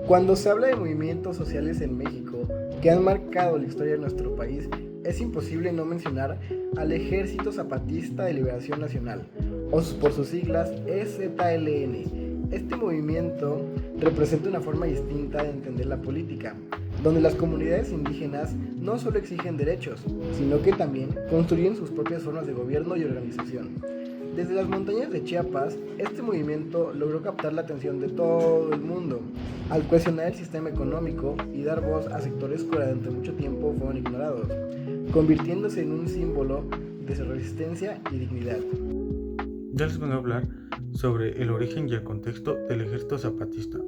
Cuando se habla de movimientos sociales en México que han marcado la historia de nuestro país, es imposible no mencionar al Ejército Zapatista de Liberación Nacional, o por sus siglas EZLN. Este movimiento representa una forma distinta de entender la política, donde las comunidades indígenas no solo exigen derechos, sino que también construyen sus propias formas de gobierno y organización. Desde las montañas de Chiapas, este movimiento logró captar la atención de todo el mundo, al cuestionar el sistema económico y dar voz a sectores que durante mucho tiempo fueron ignorados, convirtiéndose en un símbolo de su resistencia y dignidad. Ya les voy a hablar sobre el origen y el contexto del Ejército Zapatista.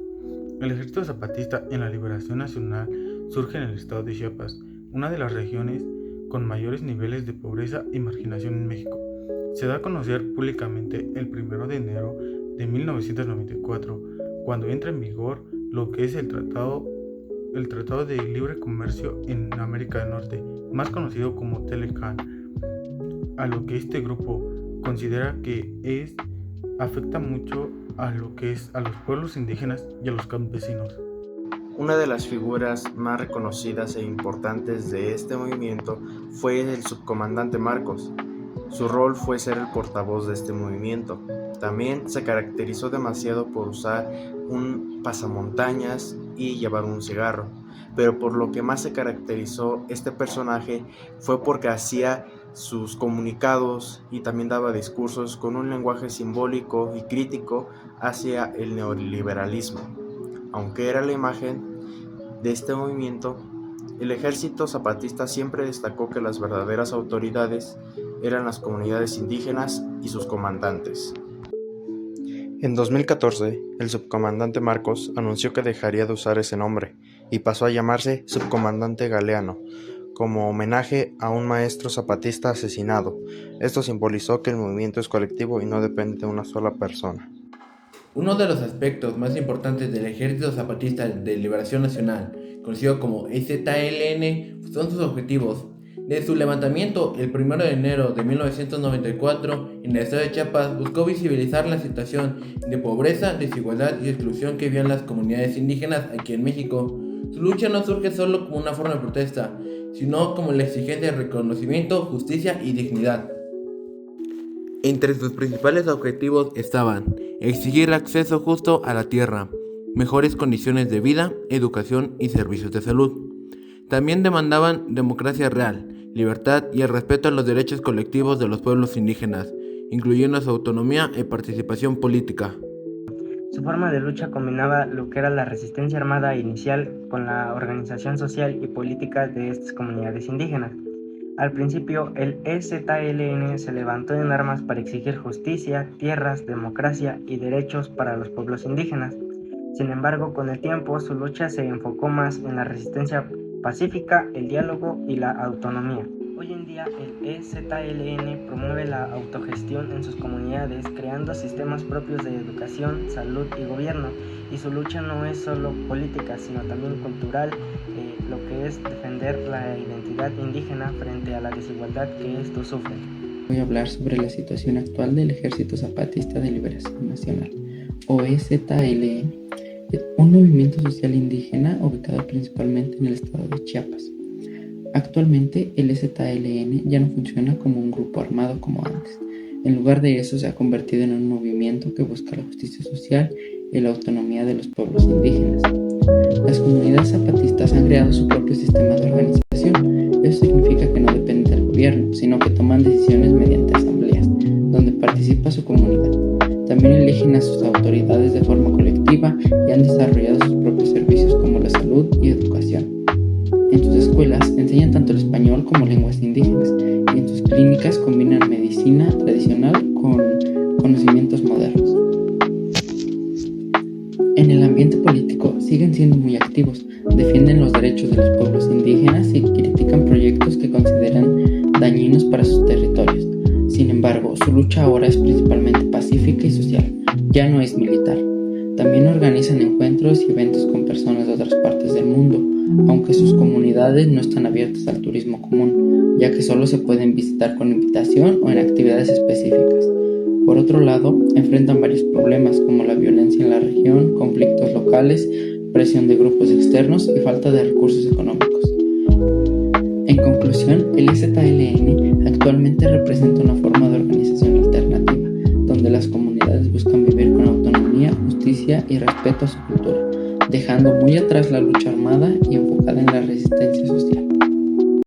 El Ejército Zapatista en la Liberación Nacional surge en el estado de Chiapas, una de las regiones con mayores niveles de pobreza y marginación en México. Se da a conocer públicamente el 1 de enero de 1994, cuando entra en vigor lo que es el Tratado de Libre Comercio en América del Norte, más conocido como TELECAN, a lo que este grupo considera que afecta mucho a lo que es a los pueblos indígenas y a los campesinos. Una de las figuras más reconocidas e importantes de este movimiento fue el subcomandante Marcos. Su rol fue ser el portavoz de este movimiento. También se caracterizó demasiado por usar un pasamontañas y llevar un cigarro, pero por lo que más se caracterizó este personaje fue porque hacía sus comunicados y también daba discursos con un lenguaje simbólico y crítico hacia el neoliberalismo. Aunque era la imagen de este movimiento, el Ejército Zapatista siempre destacó que las verdaderas autoridades eran las comunidades indígenas y sus comandantes. En 2014, el subcomandante Marcos anunció que dejaría de usar ese nombre y pasó a llamarse Subcomandante Galeano, como homenaje a un maestro zapatista asesinado. Esto simbolizó que el movimiento es colectivo y no depende de una sola persona. Uno de los aspectos más importantes del Ejército Zapatista de Liberación Nacional, conocido como EZLN, son sus objetivos. Desde su levantamiento el 1 de enero de 1994 en el estado de Chiapas, buscó visibilizar la situación de pobreza, desigualdad y exclusión que vivían las comunidades indígenas aquí en México. Su lucha no surge solo como una forma de protesta, sino como la exigencia de reconocimiento, justicia y dignidad. Entre sus principales objetivos estaban exigir acceso justo a la tierra, mejores condiciones de vida, educación y servicios de salud. También demandaban democracia real, libertad y el respeto a los derechos colectivos de los pueblos indígenas, incluyendo su autonomía y participación política. Su forma de lucha combinaba lo que era la resistencia armada inicial con la organización social y política de estas comunidades indígenas. Al principio, el EZLN se levantó en armas para exigir justicia, tierras, democracia y derechos para los pueblos indígenas. Sin embargo, con el tiempo, su lucha se enfocó más en la resistencia pacífica, el diálogo y la autonomía. Hoy en día, el EZLN promueve la autogestión en sus comunidades, creando sistemas propios de educación, salud y gobierno. Y su lucha no es solo política, sino también cultural, lo que es defender la identidad indígena frente a la desigualdad que estos sufren. Voy a hablar sobre la situación actual del Ejército Zapatista de Liberación Nacional, o EZLN, un movimiento social indígena ubicado principalmente en el estado de Chiapas. Actualmente el EZLN ya no funciona como un grupo armado como antes. En lugar de eso se ha convertido en un movimiento que busca la justicia social y la autonomía de los pueblos indígenas. Las comunidades zapatistas han creado su propio sistema de organización. Eso significa que no dependen del gobierno, sino que toman decisiones mediante asambleas, donde participa su comunidad. También eligen a sus autoridades de forma colectiva y han desarrollado sus propios servicios como la salud y educación. En sus escuelas enseñan tanto el español como lenguas indígenas y en sus clínicas combinan medicina tradicional con conocimientos modernos. En el ambiente político siguen siendo muy activos, defienden los derechos de los pueblos indígenas y critican proyectos que consideran dañinos para sus territorios. Sin embargo, su lucha ahora es principalmente pacífica y social, ya no es militar. También organizan encuentros y eventos con personas de otras partes del mundo, aunque sus comunidades no están abiertas al turismo común, ya que solo se pueden visitar con invitación o en actividades específicas. Por otro lado, enfrentan varios problemas como la violencia en la región, conflictos locales, presión de grupos externos y falta de recursos económicos. En conclusión, el EZLN actualmente representa una forma de organización alternativa, donde las comunidades buscan vivir con autonomía, justicia y respeto a su cultura, dejando muy atrás la lucha armada y enfocada en la resistencia social.